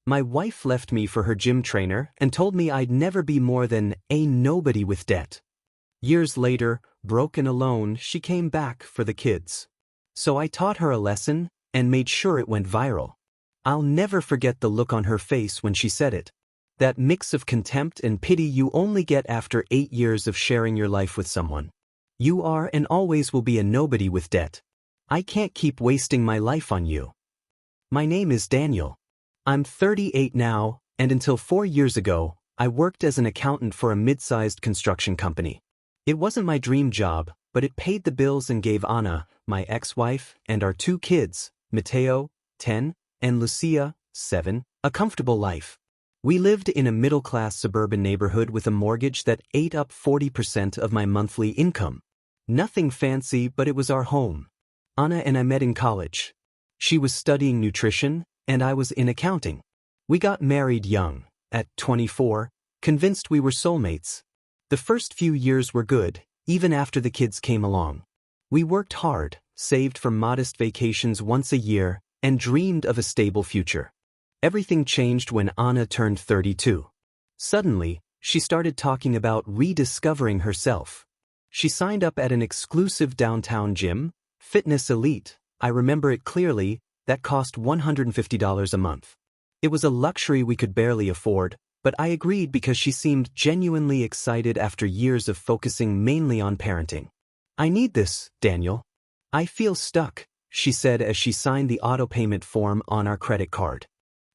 My wife left me for her gym trainer and told me I'd never be more than a nobody with debt. Years later, broke and alone, she came back for the kids. So I taught her a lesson and made sure it went viral. I'll never forget the look on her face when she said it. That mix of contempt and pity you only get after 8 years of sharing your life with someone. You are and always will be a nobody with debt. I can't keep wasting my life on you. My name is Daniel. I'm 38 now, and until 4 years ago, I worked as an accountant for a mid-sized construction company. It wasn't my dream job, but it paid the bills and gave Anna, my ex-wife, and our 2 kids, Mateo, 10, and Lucia, 7, a comfortable life. We lived in a middle-class suburban neighborhood with a mortgage that ate up 40% of my monthly income. Nothing fancy, but it was our home. Anna and I met in college. She was studying nutrition, and I was in accounting. We got married young, at 24, convinced we were soulmates. The first few years were good, even after the kids came along. We worked hard, saved for modest vacations once a year, and dreamed of a stable future. Everything changed when Anna turned 32. Suddenly, she started talking about rediscovering herself. She signed up at an exclusive downtown gym, Fitness Elite, I remember it clearly, that cost $150 a month. It was a luxury we could barely afford, but I agreed because she seemed genuinely excited after years of focusing mainly on parenting. I need this, Daniel. I feel stuck, she said as she signed the auto payment form on our credit card.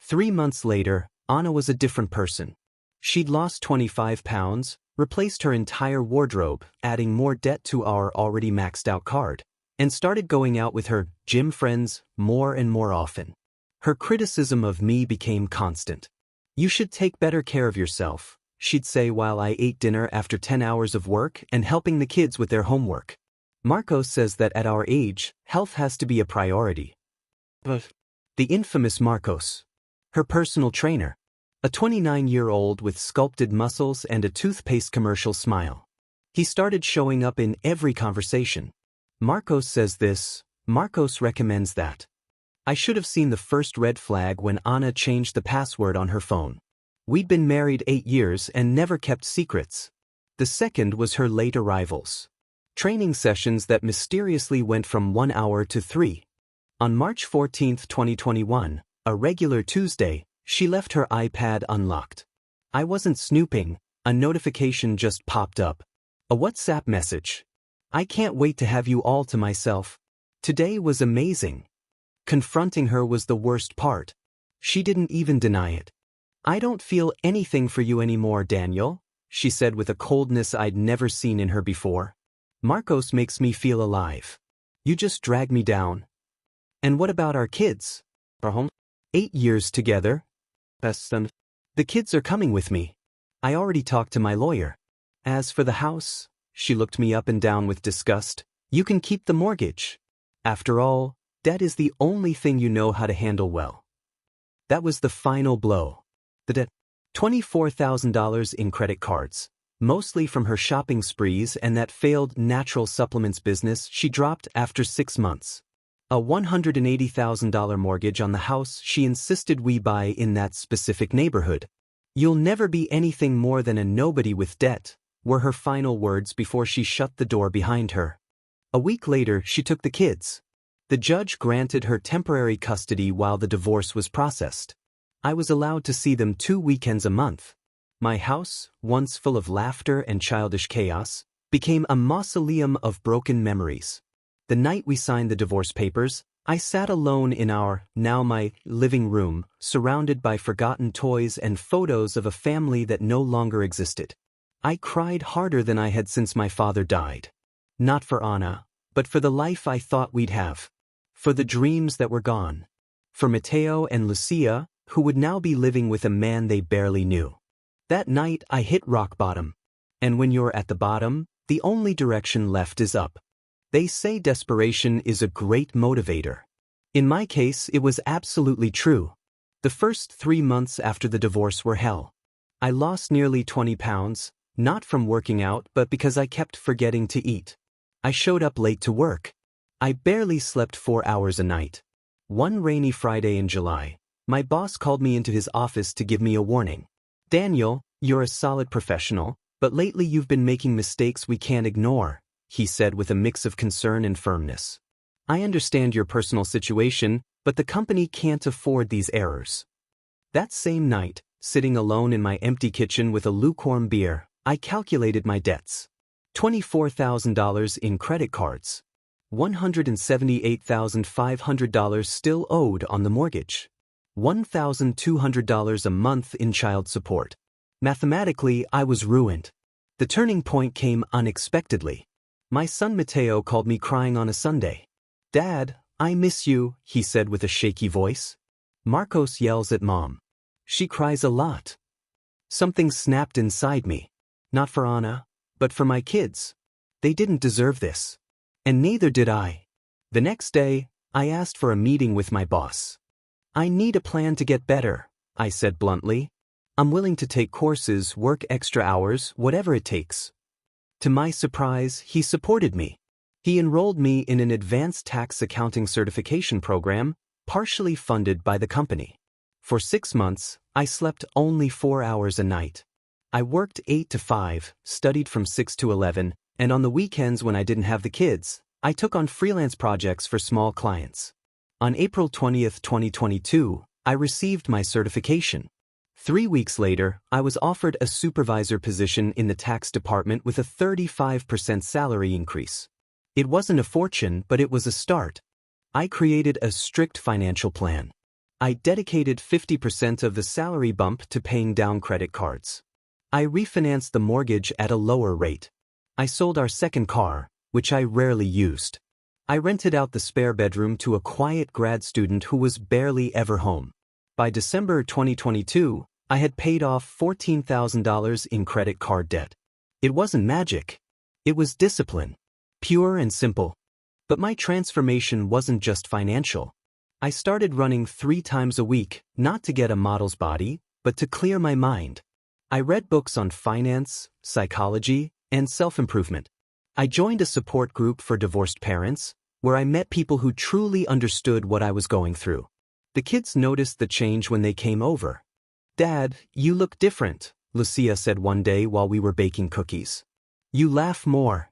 3 months later, Anna was a different person. She'd lost 25 pounds, replaced her entire wardrobe, adding more debt to our already maxed out card, and started going out with her gym friends more and more often. Her criticism of me became constant. You should take better care of yourself, she'd say while I ate dinner after 10 hours of work and helping the kids with their homework. Marcos says that at our age, health has to be a priority. But the infamous Marcos, her personal trainer, a 29-year-old with sculpted muscles and a toothpaste commercial smile. He started showing up in every conversation. Marcos says this, Marcos recommends that. I should have seen the first red flag when Anna changed the password on her phone. We'd been married 8 years and never kept secrets. The second was her late arrivals. Training sessions that mysteriously went from 1 hour to 3. On March 14, 2021, a regular Tuesday, she left her iPad unlocked. I wasn't snooping, a notification just popped up. A WhatsApp message. I can't wait to have you all to myself. Today was amazing. Confronting her was the worst part. She didn't even deny it. I don't feel anything for you anymore, Daniel, she said with a coldness I'd never seen in her before. Marcos makes me feel alive. You just drag me down. And what about our kids? 8 years together. The kids are coming with me. I already talked to my lawyer. As for the house, she looked me up and down with disgust. You can keep the mortgage. After all, debt is the only thing you know how to handle well. That was the final blow. The debt. $24,000 in credit cards, mostly from her shopping sprees and that failed natural supplements business she dropped after 6 months. A $180,000 mortgage on the house she insisted we buy in that specific neighborhood. You'll never be anything more than a nobody with debt, were her final words before she shut the door behind her. A week later, she took the kids. The judge granted her temporary custody while the divorce was processed. I was allowed to see them 2 weekends a month. My house, once full of laughter and childish chaos, became a mausoleum of broken memories. The night we signed the divorce papers, I sat alone in our, now my, living room, surrounded by forgotten toys and photos of a family that no longer existed. I cried harder than I had since my father died. Not for Anna, but for the life I thought we'd have. For the dreams that were gone. For Mateo and Lucia, who would now be living with a man they barely knew. That night I hit rock bottom. And when you're at the bottom, the only direction left is up. They say desperation is a great motivator. In my case, it was absolutely true. The first 3 months after the divorce were hell. I lost nearly 20 pounds, not from working out but because I kept forgetting to eat. I showed up late to work. I barely slept 4 hours a night. One rainy Friday in July, My boss called me into his office to give me a warning. Daniel, you're a solid professional, but lately you've been making mistakes we can't ignore, he said with a mix of concern and firmness. I understand your personal situation, but the company can't afford these errors. That same night, sitting alone in my empty kitchen with a lukewarm beer, I calculated my debts. $24,000 in credit cards. $178,500 still owed on the mortgage. $1,200 a month in child support. Mathematically, I was ruined. The turning point came unexpectedly. My son Mateo called me crying on a Sunday. "Dad, I miss you," he said with a shaky voice. Marcos yells at Mom. She cries a lot. Something snapped inside me. Not for Anna, but for my kids. They didn't deserve this. And neither did I. The next day, I asked for a meeting with my boss. "I need a plan to get better," I said bluntly. "I'm willing to take courses, work extra hours, whatever it takes." To my surprise, he supported me. He enrolled me in an advanced tax accounting certification program, partially funded by the company. For 6 months, I slept only 4 hours a night. I worked 8 to 5, studied from 6 to 11, and on the weekends when I didn't have the kids, I took on freelance projects for small clients. On April 20th, 2022, I received my certification. 3 weeks later, I was offered a supervisor position in the tax department with a 35% salary increase. It wasn't a fortune, but it was a start. I created a strict financial plan. I dedicated 50% of the salary bump to paying down credit cards. I refinanced the mortgage at a lower rate. I sold our second car, which I rarely used. I rented out the spare bedroom to a quiet grad student who was barely ever home. By December 2022, I had paid off $14,000 in credit card debt. It wasn't magic. It was discipline. Pure and simple. But my transformation wasn't just financial. I started running 3 times a week, not to get a model's body, but to clear my mind. I read books on finance, psychology, and self-improvement. I joined a support group for divorced parents, where I met people who truly understood what I was going through. The kids noticed the change when they came over. "Dad, you look different," Lucia said one day while we were baking cookies. "You laugh more."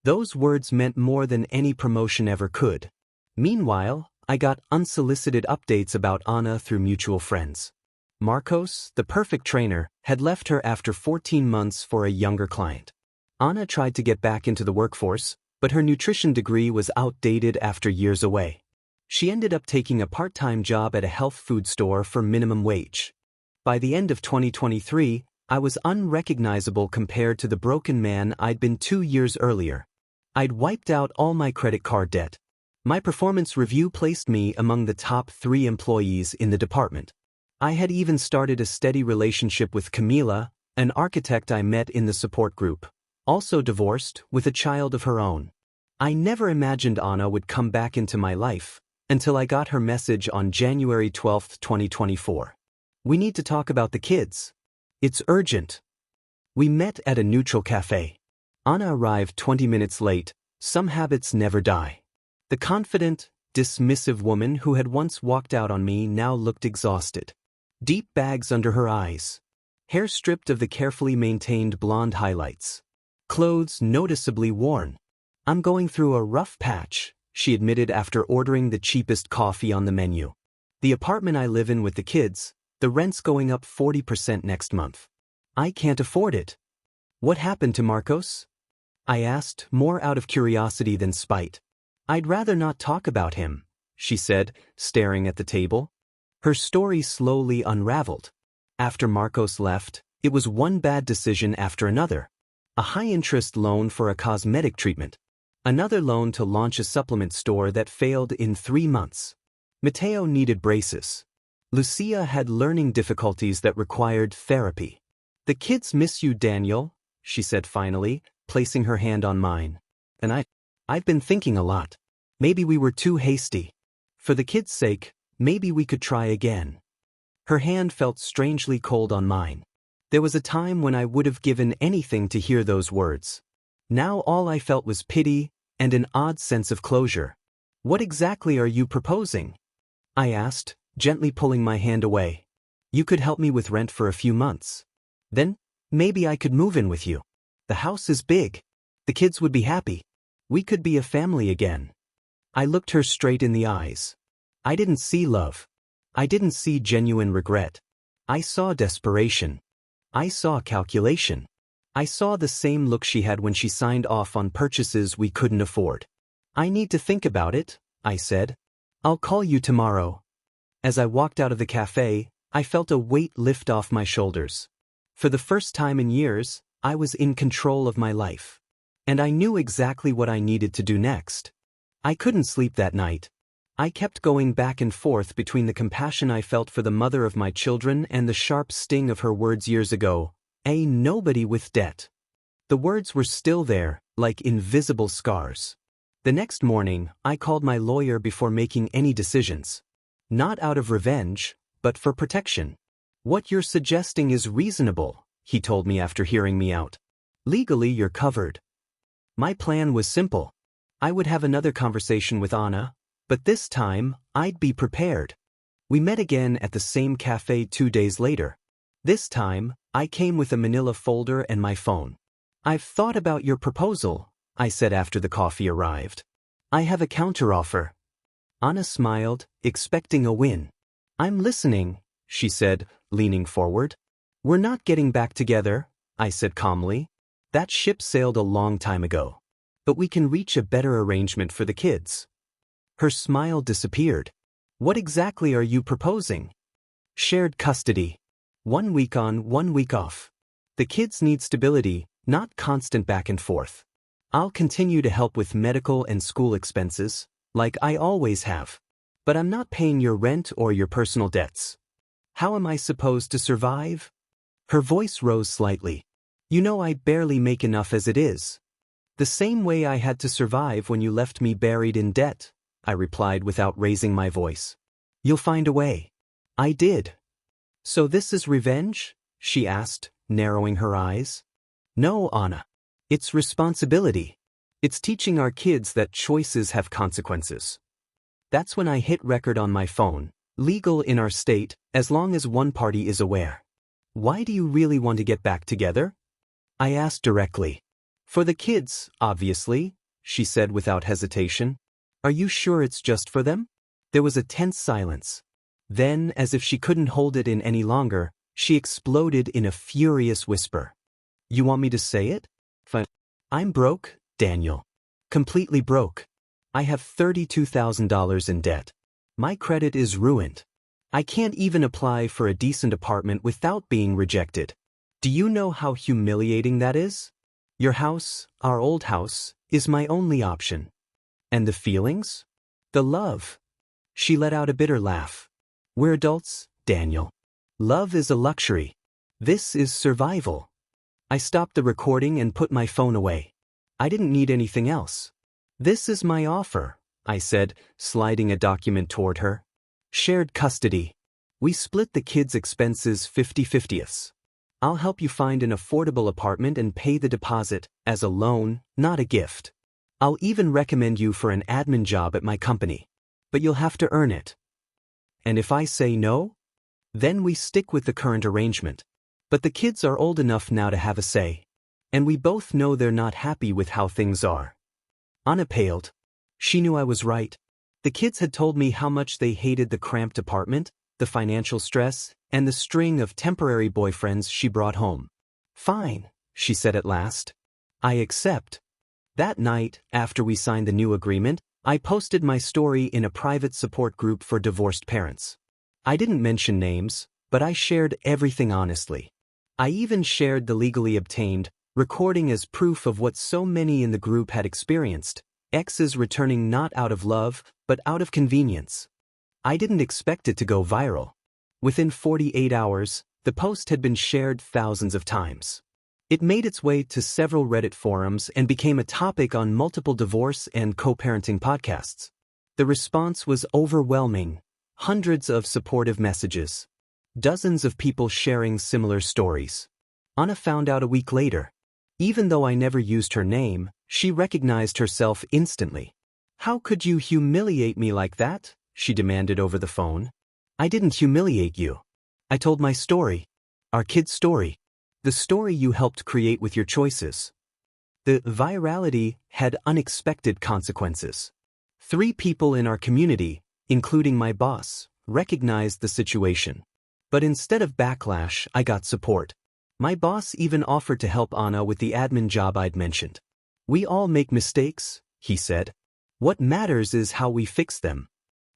Those words meant more than any promotion ever could. Meanwhile, I got unsolicited updates about Anna through mutual friends. Marcos, the perfect trainer, had left her after 14 months for a younger client. Anna tried to get back into the workforce, but her nutrition degree was outdated after years away. She ended up taking a part-time job at a health food store for minimum wage. By the end of 2023, I was unrecognizable compared to the broken man I'd been 2 years earlier. I'd wiped out all my credit card debt. My performance review placed me among the top 3 employees in the department. I had even started a steady relationship with Camila, an architect I met in the support group, also divorced, with a child of her own. I never imagined Anna would come back into my life, until I got her message on January 12, 2024. "We need to talk about the kids. It's urgent." We met at a neutral cafe. Anna arrived 20 minutes late. Some habits never die. The confident, dismissive woman who had once walked out on me now looked exhausted. Deep bags under her eyes. Hair stripped of the carefully maintained blonde highlights. Clothes noticeably worn. "I'm going through a rough patch," she admitted after ordering the cheapest coffee on the menu. "The apartment I live in with the kids, the rent's going up 40% next month. I can't afford it." "What happened to Marcos?" I asked, more out of curiosity than spite. "I'd rather not talk about him," she said, staring at the table. Her story slowly unraveled. After Marcos left, it was one bad decision after another. A high-interest loan for a cosmetic treatment. Another loan to launch a supplement store that failed in 3 months. Mateo needed braces. Lucia had learning difficulties that required therapy. "The kids miss you, Daniel," she said finally, placing her hand on mine. "And I've been thinking a lot. Maybe we were too hasty. For the kids' sake, maybe we could try again." Her hand felt strangely cold on mine. There was a time when I would have given anything to hear those words. Now all I felt was pity and an odd sense of closure. "What exactly are you proposing?" I asked, gently pulling my hand away. You could help me with rent for a few months. Then, maybe I could move in with you. The house is big. The kids would be happy. We could be a family again. I looked her straight in the eyes. I didn't see love. I didn't see genuine regret. I saw desperation. I saw calculation. I saw the same look she had when she signed off on purchases we couldn't afford. I need to think about it, I said. I'll call you tomorrow. As I walked out of the cafe, I felt a weight lift off my shoulders. For the first time in years, I was in control of my life. And I knew exactly what I needed to do next. I couldn't sleep that night. I kept going back and forth between the compassion I felt for the mother of my children and the sharp sting of her words years ago, "A nobody with debt." The words were still there, like invisible scars. The next morning, I called my lawyer before making any decisions. Not out of revenge, but for protection. "What you're suggesting is reasonable," he told me after hearing me out. "Legally, you're covered." My plan was simple. I would have another conversation with Anna, but this time, I'd be prepared. We met again at the same cafe 2 days later. This time, I came with a manila folder and my phone. "I've thought about your proposal," I said after the coffee arrived. "I have a counteroffer." Anna smiled, expecting a win. "I'm listening," she said, leaning forward. "We're not getting back together," I said calmly. "That ship sailed a long time ago. But we can reach a better arrangement for the kids." Her smile disappeared. "What exactly are you proposing?" "Shared custody. 1 week on, 1 week off. The kids need stability, not constant back and forth. I'll continue to help with medical and school expenses, like I always have. But I'm not paying your rent or your personal debts. How am I supposed to survive?" Her voice rose slightly. "You know I barely make enough as it is." "The same way I had to survive when you left me buried in debt," I replied without raising my voice. "You'll find a way." I did. "So this is revenge?" she asked, narrowing her eyes. "No, Anna. It's responsibility. It's teaching our kids that choices have consequences." That's when I hit record on my phone. "Legal in our state, as long as one party is aware." "Why do you really want to get back together?" I asked directly. "For the kids, obviously," she said without hesitation. "Are you sure it's just for them?" There was a tense silence. Then, as if she couldn't hold it in any longer, she exploded in a furious whisper. "You want me to say it? Fine. I'm broke, Daniel. Completely broke. I have $32,000 in debt. My credit is ruined. I can't even apply for a decent apartment without being rejected. Do you know how humiliating that is? Your house, our old house, is my only option. And the feelings? The love." She let out a bitter laugh. "We're adults, Daniel. Love is a luxury. This is survival." I stopped the recording and put my phone away. I didn't need anything else. "This is my offer," I said, sliding a document toward her. "Shared custody. We split the kids' expenses 50-50. I'll help you find an affordable apartment and pay the deposit as a loan, not a gift. I'll even recommend you for an admin job at my company. But you'll have to earn it. And if I say no? Then we stick with the current arrangement. But the kids are old enough now to have a say. And we both know they're not happy with how things are." Anna paled. She knew I was right. The kids had told me how much they hated the cramped apartment, the financial stress, and the string of temporary boyfriends she brought home. "Fine," she said at last. "I accept." That night, after we signed the new agreement, I posted my story in a private support group for divorced parents. I didn't mention names, but I shared everything honestly. I even shared the legally obtained recording as proof of what so many in the group had experienced: exes returning not out of love, but out of convenience. I didn't expect it to go viral. Within 48 hours, the post had been shared thousands of times. It made its way to several Reddit forums and became a topic on multiple divorce and co-parenting podcasts. The response was overwhelming. Hundreds of supportive messages. Dozens of people sharing similar stories. Anna found out a week later. Even though I never used her name, she recognized herself instantly. "How could you humiliate me like that?" she demanded over the phone. I didn't humiliate you. I told my story. Our kid's story. The story you helped create with your choices. The virality had unexpected consequences. 3 people in our community, including my boss, recognized the situation. But instead of backlash, I got support. My boss even offered to help Anna with the admin job I'd mentioned. We all make mistakes, he said. What matters is how we fix them.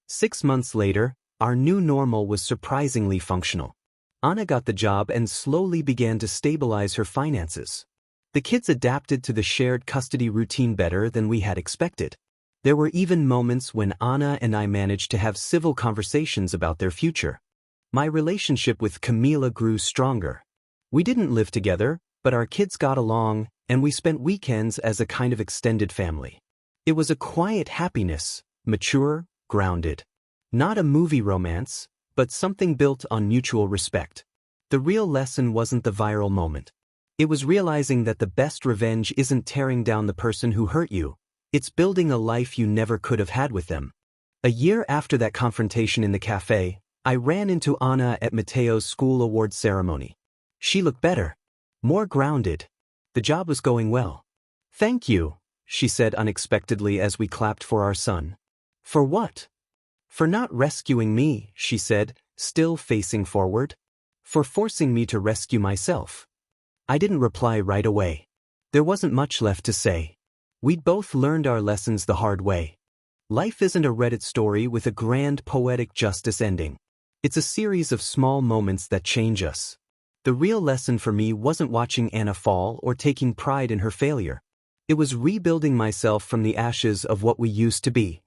6 months later, our new normal was surprisingly functional. Anna got the job and slowly began to stabilize her finances. The kids adapted to the shared custody routine better than we had expected. There were even moments when Anna and I managed to have civil conversations about their future. My relationship with Camila grew stronger. We didn't live together, but our kids got along, and we spent weekends as a kind of extended family. It was a quiet happiness, mature, grounded. Not a movie romance, but something built on mutual respect. The real lesson wasn't the viral moment. It was realizing that the best revenge isn't tearing down the person who hurt you, it's building a life you never could have had with them. A year after that confrontation in the cafe, I ran into Anna at Mateo's school award ceremony. She looked better, more grounded. The job was going well. "Thank you," she said unexpectedly as we clapped for our son. "For what?" "For not rescuing me," she said, still facing forward. "For forcing me to rescue myself." I didn't reply right away. There wasn't much left to say. We'd both learned our lessons the hard way. Life isn't a Reddit story with a grand poetic justice ending. It's a series of small moments that change us. The real lesson for me wasn't watching Anna fall or taking pride in her failure. It was rebuilding myself from the ashes of what we used to be.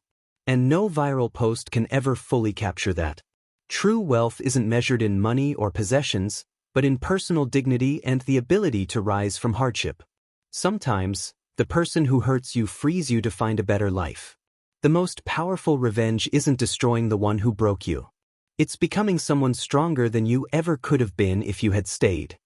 And no viral post can ever fully capture that. True wealth isn't measured in money or possessions, but in personal dignity and the ability to rise from hardship. Sometimes, the person who hurts you frees you to find a better life. The most powerful revenge isn't destroying the one who broke you. It's becoming someone stronger than you ever could have been if you had stayed.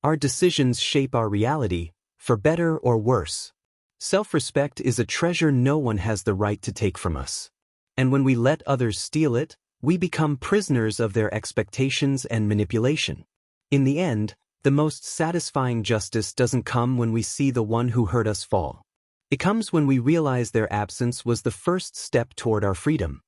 Our decisions shape our reality, for better or worse. Self-respect is a treasure no one has the right to take from us. And when we let others steal it, we become prisoners of their expectations and manipulation. In the end, the most satisfying justice doesn't come when we see the one who hurt us fall. It comes when we realize their absence was the first step toward our freedom.